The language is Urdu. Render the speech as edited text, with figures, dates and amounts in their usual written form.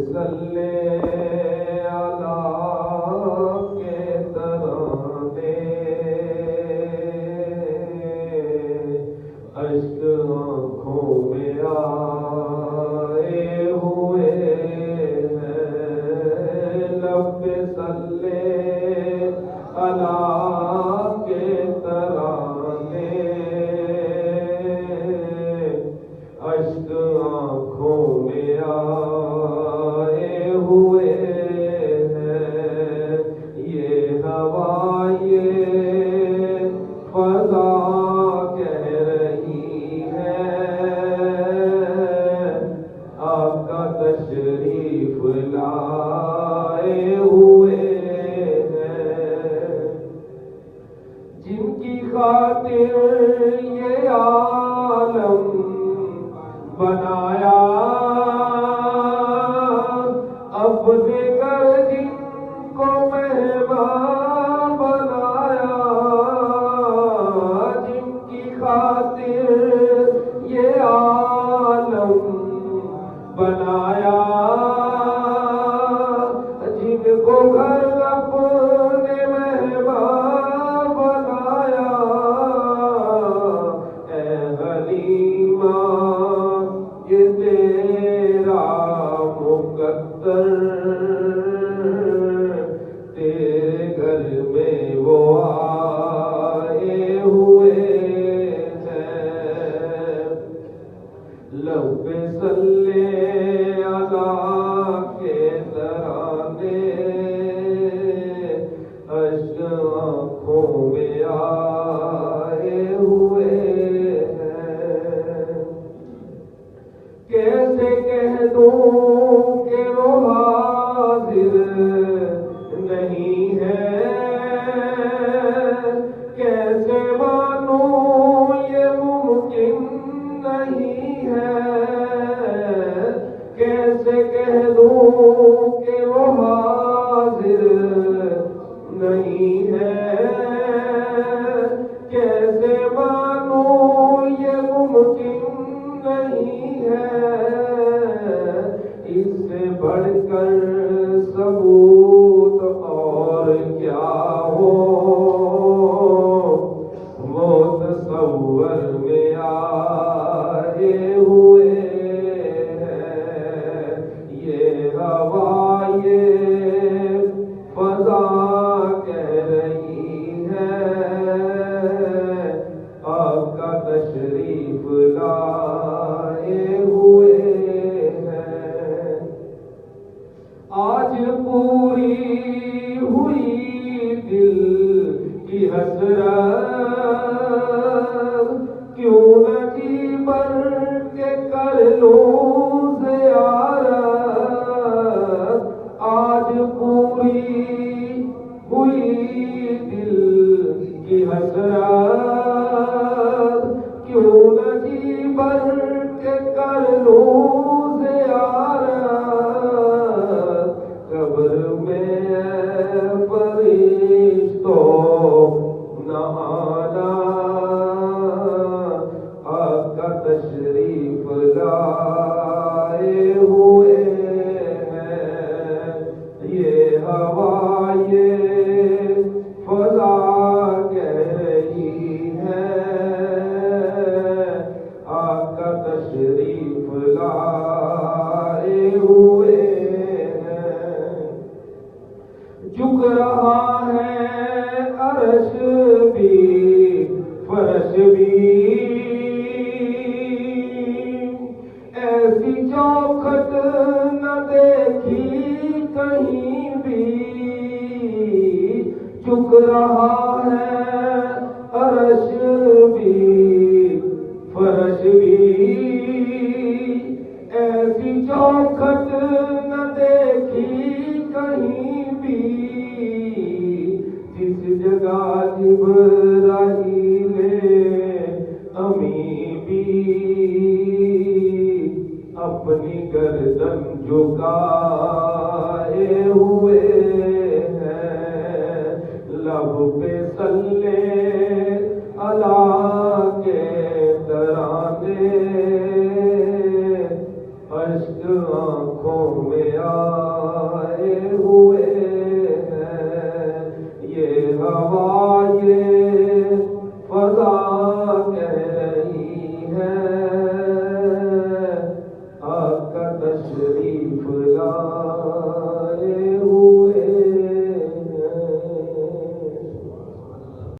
صلی علی کے ترانے اشک آنکھوں میں آئے ہوئے ہیں، لب پہ صلی علی کے ترانے اشک آنکھوں میں آئے ہوئے ہیں، یہ ہوا یہ فضا کہہ رہی ہے آقا تشریف لائے ہوئے ہیں، جن کی خاطر یہ عالم بنایا اپنے گھر جن کو مہمان بنایا، جن کی خاطر یہ عالم بنایا، جن کو گھر اپنے مہمان بنایا، اے حلیمہ یہ تیرا مقدر، تیرے گھر میں وہ آئے ہوئے ہیں، لب پہ صلی علی کے ترانے اشک آنکھوں میں آئے ہوئے ہیں، کیسے کہہ دوں کہ وہ حاضر نہیں ہے، کیسے مانوں یہ ممکن نہیں ہے، کیسے کہہ دوں کہ وہ حاضر نہیں ہے، کیسے مانوں یہ ممکن نہیں ہے، اس سے بڑھ کر ثبوت اور کیا ہو، وہ تصور میں آئے ہوئے ہیں، یہ ہوا یہ فضا کہہ رہی ہے آپ کا تشریف لائے ہوئے ہیں، آج پوری ہوئی دل کی حسرت، کیوں نہ جی بھر کے کر لوں زیارت، آج پوری ہوئی دل کی حسرت، کیوں نہ جی بھر کے کر لوں زیارت، قبر میں فرشتوں نہ آنا آقا تشریف لائے ہوئے ہیں، یہ ہوا یہ فضا کہہ رہی ہے آقا تشریف لائے ہوئے ہیں، جھک رہا ہے عرش بھی فرش بھی، ایسی چوکھٹ نہ دیکھی کہیں بھی، جھک رہا ہے عرش بھی فرش بھی، ایسی چوکھٹ نہ دیکھی کہیں بھی، جس جگہ جبرائیل امین بھی اپنی گردن جھکائے ہوئے ہیں، لب پہ صلی علی کے ترانے اشک آنکھوں میں آئے ہوئے ہیں، یہ ہوا یہ فضا کہہ رہی ہے، آقا تشریف لا